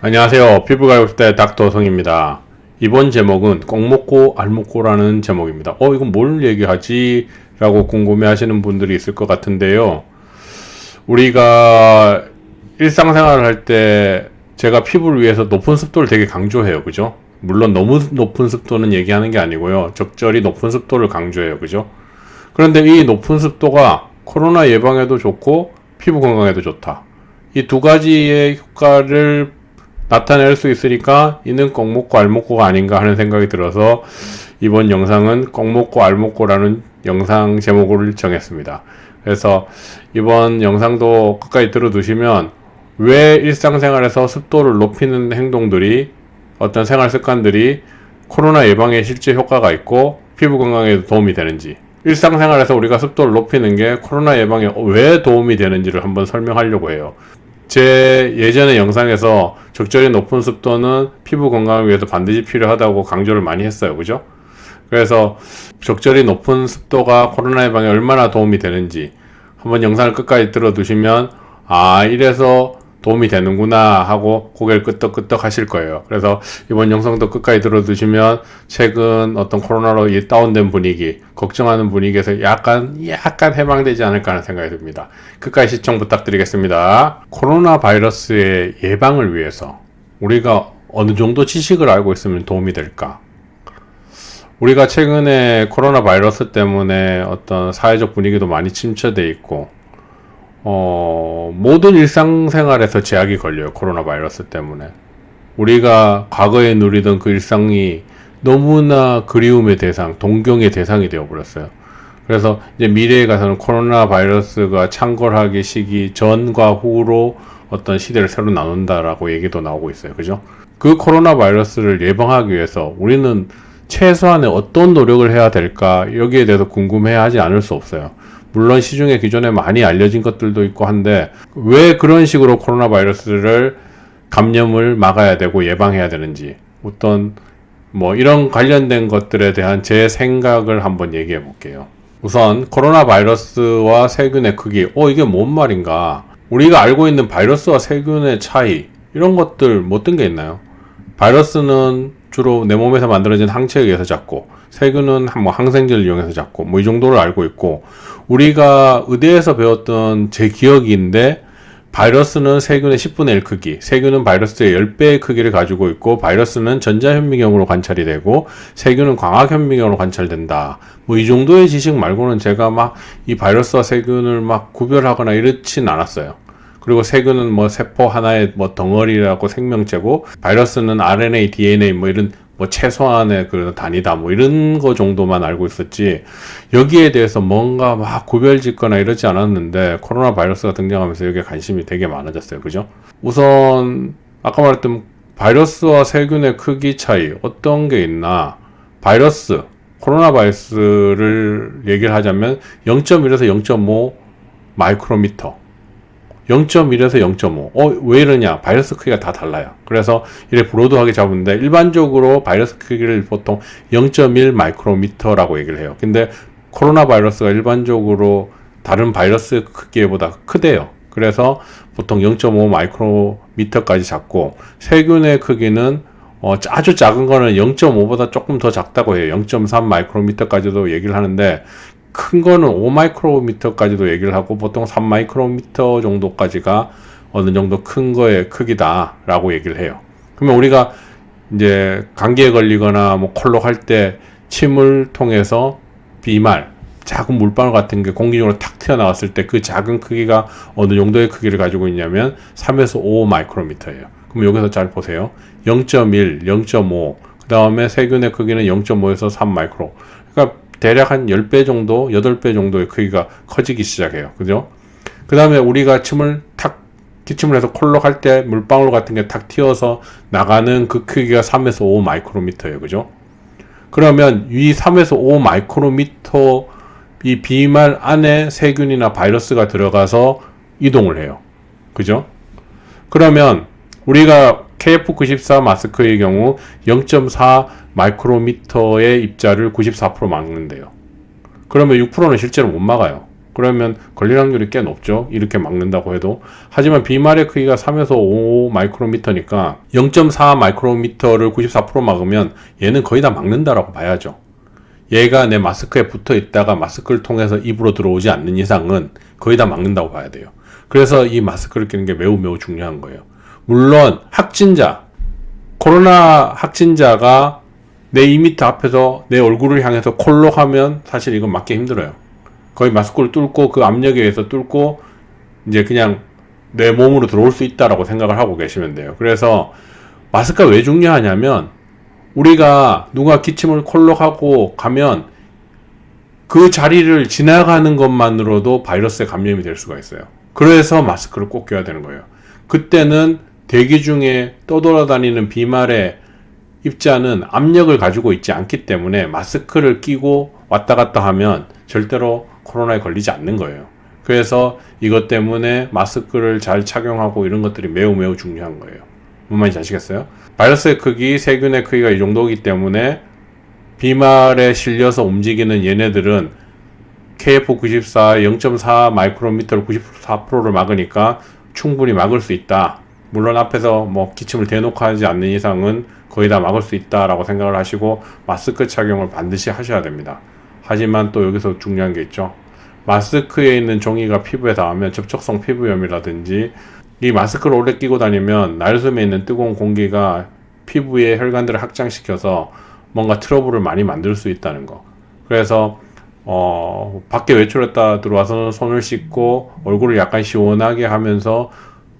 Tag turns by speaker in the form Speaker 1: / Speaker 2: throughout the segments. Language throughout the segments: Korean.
Speaker 1: 안녕하세요. 피부가요시대 닥터성입니다. 이번 제목은 꼭 먹고 알 먹고라는 제목입니다. 이건 뭘 얘기하지? 라고 궁금해 하시는 분들이 있을 것 같은데요. 우리가 일상생활을 할 때 제가 피부를 위해서 높은 습도를 되게 강조해요. 그죠? 물론 너무 높은 습도는 얘기하는 게 아니고요. 적절히 높은 습도를 강조해요. 그죠? 그런데 이 높은 습도가 코로나 예방에도 좋고 피부 건강에도 좋다. 이 두 가지의 효과를 나타낼 수 있으니까 이는 꼭 먹고 알 먹고가 아닌가 하는 생각이 들어서 이번 영상은 꼭 먹고 알 먹고라는 영상 제목을 정했습니다. 그래서 이번 영상도 끝까지 들어두시면 왜 일상생활에서 습도를 높이는 행동들이 어떤 생활 습관들이 코로나 예방에 실제 효과가 있고 피부 건강에도 도움이 되는지, 일상생활에서 우리가 습도를 높이는 게 코로나 예방에 왜 도움이 되는지를 한번 설명하려고 해요. 제 예전의 영상에서 적절히 높은 습도는 피부 건강을 위해서 반드시 필요하다고 강조를 많이 했어요. 그죠? 그래서 적절히 높은 습도가 코로나 예방에 얼마나 도움이 되는지 한번 영상을 끝까지 들어두시면 이래서 도움이 되는구나 하고 고개를 끄덕끄덕 하실 거예요. 그래서 이번 영상도 끝까지 들어두시면 최근 어떤 코로나로 다운된 분위기, 걱정하는 분위기에서 약간 해방되지 않을까 하는 생각이 듭니다. 끝까지 시청 부탁드리겠습니다. 코로나 바이러스의 예방을 위해서 우리가 어느 정도 지식을 알고 있으면 도움이 될까? 우리가 최근에 코로나 바이러스 때문에 어떤 사회적 분위기도 많이 침체돼 있고 모든 일상생활에서 제약이 걸려요. 코로나 바이러스 때문에. 우리가 과거에 누리던 그 일상이 너무나 그리움의 대상, 동경의 대상이 되어버렸어요. 그래서 이제 미래에 가서는 코로나 바이러스가 창궐하기 시기 전과 후로 어떤 시대를 새로 나눈다라고 얘기도 나오고 있어요. 그죠? 그 코로나 바이러스를 예방하기 위해서 우리는 최소한의 어떤 노력을 해야 될까? 여기에 대해서 궁금해 하지 않을 수 없어요. 물론 시중에 기존에 많이 알려진 것들도 있고 한데 왜 그런 식으로 코로나 바이러스를 감염을 막아야 되고 예방해야 되는지 어떤 이런 관련된 것들에 대한 제 생각을 한번 얘기해 볼게요. 우선 코로나 바이러스와 세균의 크기 이게 뭔 말인가, 우리가 알고 있는 바이러스와 세균의 차이 이런 것들 어떤 게 있나요? 바이러스는 주로 내 몸에서 만들어진 항체에 의해서 잡고 세균은 항생제를 이용해서 잡고 이 정도를 알고 있고, 우리가 의대에서 배웠던 제 기억인데 바이러스는 세균의 10분의 1 크기, 세균은 바이러스의 10배의 크기를 가지고 있고 바이러스는 전자현미경으로 관찰이 되고 세균은 광학현미경으로 관찰된다. 이 정도의 지식 말고는 제가 이 바이러스와 세균을 구별하거나 이렇진 않았어요. 그리고 세균은 세포 하나의 덩어리라고 생명체고 바이러스는 RNA, DNA 이런 최소한의 그런 단위다 이런 거 정도만 알고 있었지 여기에 대해서 뭔가 구별 짓거나 이러지 않았는데 코로나 바이러스가 등장하면서 여기에 관심이 되게 많아졌어요. 그죠? 우선 아까 말했던 바이러스와 세균의 크기 차이 어떤 게 있나, 코로나 바이러스를 얘기를 하자면 0.1에서 0.5 마이크로미터, 0.1에서 0.5. 왜 이러냐? 바이러스 크기가 다 달라요. 그래서 이렇게 브로드하게 잡는데 일반적으로 바이러스 크기를 보통 0.1 마이크로미터라고 얘기를 해요. 근데 코로나 바이러스가 일반적으로 다른 바이러스 크기보다 크대요. 그래서 보통 0.5 마이크로미터까지 잡고 세균의 크기는 아주 작은 거는 0.5보다 조금 더 작다고 해요. 0.3 마이크로미터까지도 얘기를 하는데 큰 거는 5 마이크로미터까지도 얘기를 하고 보통 3 마이크로미터 정도까지가 어느 정도 큰 거의 크기다라고 얘기를 해요. 그러면 우리가 이제 감기에 걸리거나 콜록 할 때 침을 통해서 비말, 작은 물방울 같은 게 공기중으로 탁 튀어나왔을 때 그 작은 크기가 어느 정도의 크기를 가지고 있냐면 3에서 5 마이크로미터예요. 그럼 여기서 잘 보세요. 0.1, 0.5, 그 다음에 세균의 크기는 0.5에서 3 마이크로. 그러니까 대략 한 10배 정도, 8배 정도의 크기가 커지기 시작해요. 그죠? 그 다음에 우리가 기침을 해서 콜록 할 때 물방울 같은 게 탁 튀어서 나가는 그 크기가 3에서 5 마이크로미터예요. 그죠? 그러면 이 3에서 5 마이크로미터 이 비말 안에 세균이나 바이러스가 들어가서 이동을 해요. 그죠? 그러면 우리가 KF94 마스크의 경우 0.4 마이크로미터의 입자를 94% 막는데요. 그러면 6%는 실제로 못 막아요. 그러면 걸릴 확률이 꽤 높죠. 이렇게 막는다고 해도. 하지만 비말의 크기가 3에서 5 마이크로미터니까 0.4 마이크로미터를 94% 막으면 얘는 거의 다 막는다라고 봐야죠. 얘가 내 마스크에 붙어 있다가 마스크를 통해서 입으로 들어오지 않는 이상은 거의 다 막는다고 봐야 돼요. 그래서 이 마스크를 끼는 게 매우 매우 중요한 거예요. 물론 코로나 확진자가 내 2m 앞에서 내 얼굴을 향해서 콜록하면 사실 이건 막기 힘들어요. 거의 마스크를 뚫고 그 압력에 의해서 뚫고 이제 그냥 내 몸으로 들어올 수 있다라고 생각을 하고 계시면 돼요. 그래서 마스크가 왜 중요하냐면 우리가 누가 기침을 콜록하고 가면 그 자리를 지나가는 것만으로도 바이러스에 감염이 될 수가 있어요. 그래서 마스크를 꼭 껴야 되는 거예요. 그때는 대기 중에 떠돌아다니는 비말의 입자는 압력을 가지고 있지 않기 때문에 마스크를 끼고 왔다 갔다 하면 절대로 코로나에 걸리지 않는 거예요. 그래서 이것 때문에 마스크를 잘 착용하고 이런 것들이 매우 매우 중요한 거예요. 뭔 말인지 아시겠어요? 바이러스의 크기, 세균의 크기가 이 정도이기 때문에 비말에 실려서 움직이는 얘네들은 KF94 0.4 마이크로미터를 94%를 막으니까 충분히 막을 수 있다. 물론 앞에서 뭐 기침을 대놓고 하지 않는 이상은 거의 다 막을 수 있다라고 생각을 하시고 마스크 착용을 반드시 하셔야 됩니다. 하지만 또 여기서 중요한 게 있죠. 마스크에 있는 종이가 피부에 닿으면 접촉성 피부염이라든지 이 마스크를 오래 끼고 다니면 나르섬에 있는 뜨거운 공기가 피부의 혈관들을 확장시켜서 뭔가 트러블을 많이 만들 수 있다는 거. 그래서 밖에 외출했다 들어와서는 손을 씻고 얼굴을 약간 시원하게 하면서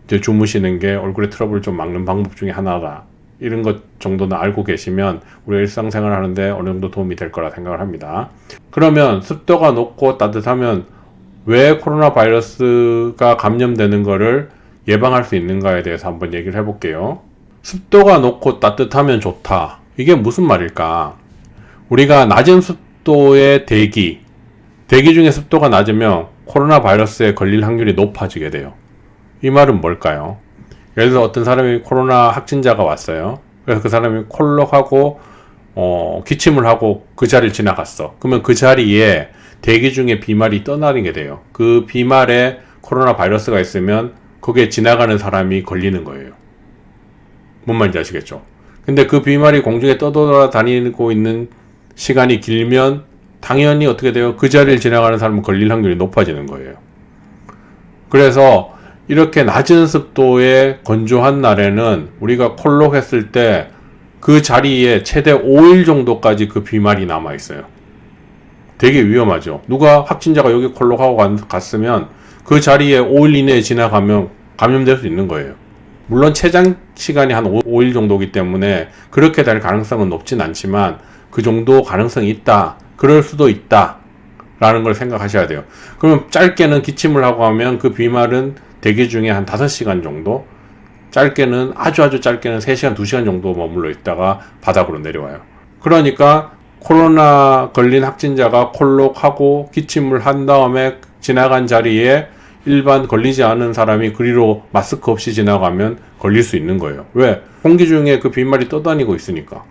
Speaker 1: 이제 주무시는 게 얼굴에 트러블을 좀 막는 방법 중에 하나다. 이런 것 정도는 알고 계시면 우리가 일상생활 하는데 어느 정도 도움이 될 거라 생각을 합니다. 그러면 습도가 높고 따뜻하면 왜 코로나 바이러스가 감염되는 거를 예방할 수 있는가에 대해서 한번 얘기를 해볼게요. 습도가 높고 따뜻하면 좋다. 이게 무슨 말일까? 우리가 낮은 습도의 대기 중에 습도가 낮으면 코로나 바이러스에 걸릴 확률이 높아지게 돼요. 이 말은 뭘까요? 예를 들어 어떤 사람이 코로나 확진자가 왔어요. 그래서 그 사람이 콜록하고 기침을 하고 그 자리를 지나갔어. 그러면 그 자리에 대기 중에 비말이 떠나게 돼요. 그 비말에 코로나 바이러스가 있으면 거기에 지나가는 사람이 걸리는 거예요. 뭔 말인지 아시겠죠? 근데 그 비말이 공중에 떠돌아다니고 있는 시간이 길면 당연히 어떻게 돼요? 그 자리를 지나가는 사람은 걸릴 확률이 높아지는 거예요. 그래서 이렇게 낮은 습도의 건조한 날에는 우리가 콜록했을 때 그 자리에 최대 5일 정도까지 그 비말이 남아있어요. 되게 위험하죠. 누가 확진자가 여기 콜록하고 갔으면 그 자리에 5일 이내에 지나가면 감염될 수 있는 거예요. 물론 체장 시간이 한 5일 정도이기 때문에 그렇게 될 가능성은 높진 않지만 그 정도 가능성이 있다. 그럴 수도 있다. 라는 걸 생각하셔야 돼요. 그러면 짧게는 기침을 하고 하면 그 비말은 대기 중에 한 5시간 정도, 짧게는 아주 짧게는 3시간, 2시간 정도 머물러 있다가 바닥으로 내려와요. 그러니까 코로나 걸린 확진자가 콜록하고 기침을 한 다음에 지나간 자리에 일반 걸리지 않은 사람이 그리로 마스크 없이 지나가면 걸릴 수 있는 거예요. 왜? 공기 중에 그 비말이 떠다니고 있으니까.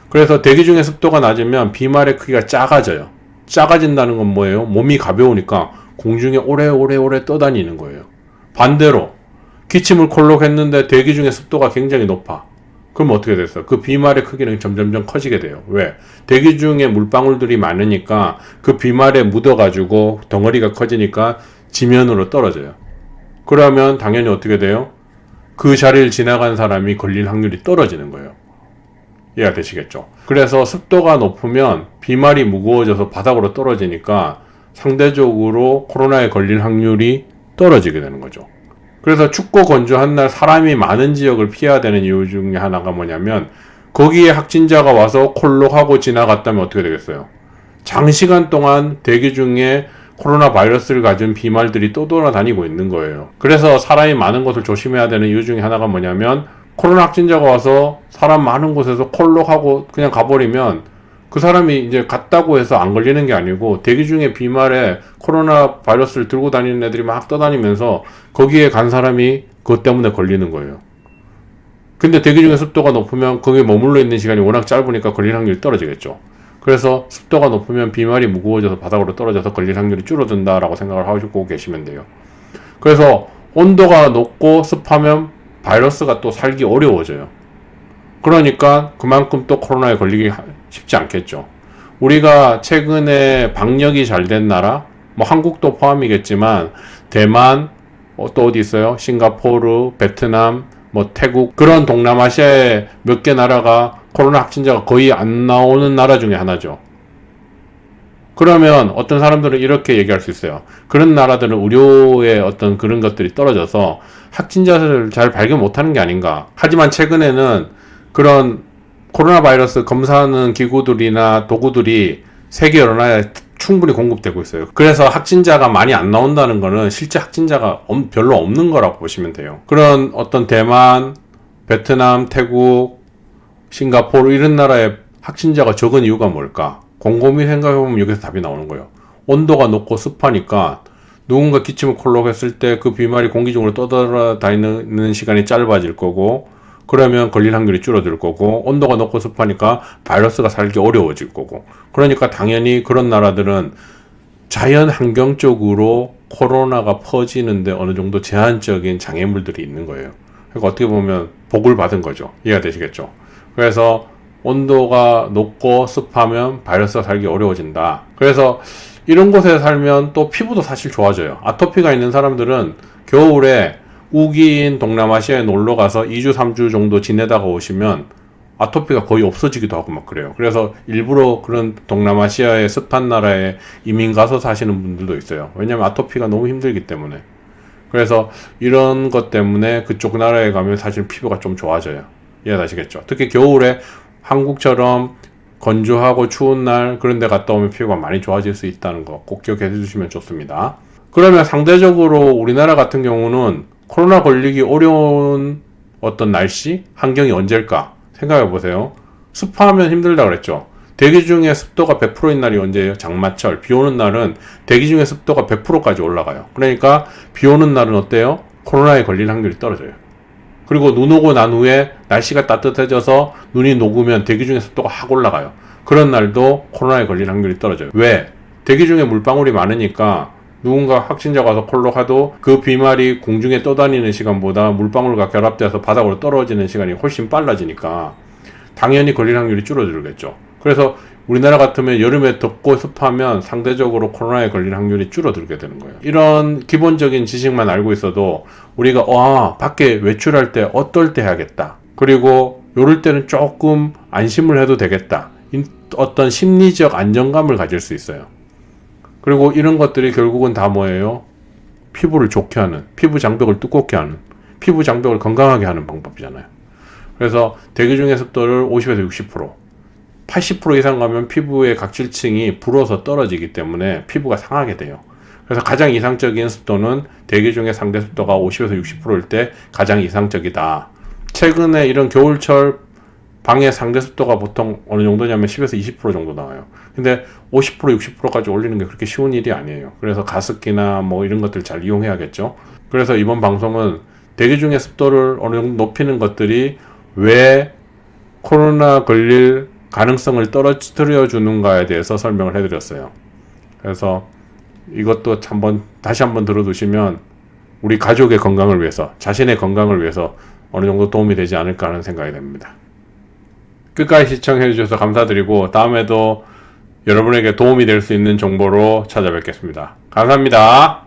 Speaker 1: 그래서 대기 중에 습도가 낮으면 비말의 크기가 작아져요. 작아진다는 건 뭐예요? 몸이 가벼우니까 공중에 오래 떠다니는 거예요. 반대로 기침을 콜록 했는데 대기 중에 습도가 굉장히 높아. 그럼 어떻게 됐어요? 그 비말의 크기는 점점점 커지게 돼요. 왜? 대기 중에 물방울들이 많으니까 그 비말에 묻어가지고 덩어리가 커지니까 지면으로 떨어져요. 그러면 당연히 어떻게 돼요? 그 자리를 지나간 사람이 걸릴 확률이 떨어지는 거예요. 이해가 되시겠죠? 그래서 습도가 높으면 비말이 무거워져서 바닥으로 떨어지니까 상대적으로 코로나에 걸릴 확률이 떨어지게 되는 거죠. 그래서 춥고 건조한 날 사람이 많은 지역을 피해야 되는 이유 중에 하나가 뭐냐면 거기에 확진자가 와서 콜록하고 지나갔다면 어떻게 되겠어요? 장시간 동안 대기 중에 코로나 바이러스를 가진 비말들이 떠돌아다니고 있는 거예요. 그래서 사람이 많은 곳을 조심해야 되는 이유 중에 하나가 뭐냐면 코로나 확진자가 와서 사람 많은 곳에서 콜록하고 그냥 가버리면 그 사람이 이제 갔다고 해서 안 걸리는 게 아니고 대기 중에 비말에 코로나 바이러스를 들고 다니는 애들이 막 떠다니면서 거기에 간 사람이 그것 때문에 걸리는 거예요. 근데 대기 중에 습도가 높으면 거기에 머물러 있는 시간이 워낙 짧으니까 걸릴 확률이 떨어지겠죠. 그래서 습도가 높으면 비말이 무거워져서 바닥으로 떨어져서 걸릴 확률이 줄어든다라고 생각을 하고 계시면 돼요. 그래서 온도가 높고 습하면 바이러스가 또 살기 어려워져요. 그러니까 그만큼 또 코로나에 걸리기 쉽지 않겠죠. 우리가 최근에 방역이 잘 된 나라, 뭐 한국도 포함이겠지만 대만, 또 어디 있어요? 싱가포르, 베트남, 뭐 태국, 그런 동남아시아의 몇 개 나라가 코로나 확진자가 거의 안 나오는 나라 중에 하나죠. 그러면 어떤 사람들은 이렇게 얘기할 수 있어요. 그런 나라들은 의료의 어떤 그런 것들이 떨어져서 확진자를 잘 발견 못하는 게 아닌가. 하지만 최근에는 그런 코로나 바이러스 검사하는 기구들이나 도구들이 세계 여러 나라에 충분히 공급되고 있어요. 그래서 확진자가 많이 안 나온다는 거는 실제 확진자가 별로 없는 거라고 보시면 돼요. 그런 어떤 대만, 베트남, 태국, 싱가포르 이런 나라에 확진자가 적은 이유가 뭘까? 곰곰이 생각해보면 여기서 답이 나오는 거예요. 온도가 높고 습하니까 누군가 기침을 콜록 했을 때 그 비말이 공기 중으로 떠돌아다니는 시간이 짧아질 거고, 그러면 걸릴 확률이 줄어들 거고, 온도가 높고 습하니까 바이러스가 살기 어려워질 거고, 그러니까 당연히 그런 나라들은 자연 환경적으로 코로나가 퍼지는데 어느 정도 제한적인 장애물들이 있는 거예요. 그러니까 어떻게 보면 복을 받은 거죠. 이해가 되시겠죠? 그래서 온도가 높고 습하면 바이러스가 살기 어려워진다. 그래서 이런 곳에 살면 또 피부도 사실 좋아져요. 아토피가 있는 사람들은 겨울에 우기인 동남아시아에 놀러 가서 2주, 3주 정도 지내다가 오시면 아토피가 거의 없어지기도 하고 막 그래요. 그래서 일부러 그런 동남아시아의 습한 나라에 이민 가서 사시는 분들도 있어요. 왜냐면 아토피가 너무 힘들기 때문에. 그래서 이런 것 때문에 그쪽 나라에 가면 사실 피부가 좀 좋아져요. 이해하시겠죠? 특히 겨울에 한국처럼 건조하고 추운 날 그런 데 갔다 오면 피부가 많이 좋아질 수 있다는 거 꼭 기억해 주시면 좋습니다. 그러면 상대적으로 우리나라 같은 경우는 코로나 걸리기 어려운 어떤 날씨, 환경이 언제일까 생각해 보세요. 습하면 힘들다 그랬죠. 대기 중에 습도가 100%인 날이 언제예요? 장마철. 비 오는 날은 대기 중에 습도가 100%까지 올라가요. 그러니까 비 오는 날은 어때요? 코로나에 걸릴 확률이 떨어져요. 그리고 눈 오고 난 후에 날씨가 따뜻해져서 눈이 녹으면 대기 중에 습도가 확 올라가요. 그런 날도 코로나에 걸릴 확률이 떨어져요. 왜? 대기 중에 물방울이 많으니까 누군가 확진자가 와서 콜록해도 그 비말이 공중에 떠다니는 시간보다 물방울과 결합돼서 바닥으로 떨어지는 시간이 훨씬 빨라지니까 당연히 걸릴 확률이 줄어들겠죠. 그래서 우리나라 같으면 여름에 덥고 습하면 상대적으로 코로나에 걸릴 확률이 줄어들게 되는 거예요. 이런 기본적인 지식만 알고 있어도 우리가 밖에 외출할 때 어떨 때 해야겠다. 그리고 요럴 때는 조금 안심을 해도 되겠다. 어떤 심리적 안정감을 가질 수 있어요. 그리고 이런 것들이 결국은 다 뭐예요? 피부를 좋게 하는, 피부 장벽을 두껍게 하는, 피부 장벽을 건강하게 하는 방법이잖아요. 그래서 대기 중의 습도를 50에서 60%, 80% 이상 가면 피부의 각질층이 불어서 떨어지기 때문에 피부가 상하게 돼요. 그래서 가장 이상적인 습도는 대기 중의 상대 습도가 50에서 60%일 때 가장 이상적이다. 최근에 이런 겨울철 방의 상대 습도가 보통 어느 정도냐면 10에서 20% 정도 나와요. 근데 50%, 60%까지 올리는 게 그렇게 쉬운 일이 아니에요. 그래서 가습기나 뭐 이런 것들 잘 이용해야겠죠. 그래서 이번 방송은 대기 중의 습도를 어느 정도 높이는 것들이 왜 코로나 걸릴 가능성을 떨어뜨려 주는가에 대해서 설명을 해드렸어요. 그래서 이것도 다시 한번 들어두시면 우리 가족의 건강을 위해서, 자신의 건강을 위해서 어느 정도 도움이 되지 않을까 하는 생각이 듭니다. 끝까지 시청해 주셔서 감사드리고 다음에도 여러분에게 도움이 될 수 있는 정보로 찾아뵙겠습니다. 감사합니다.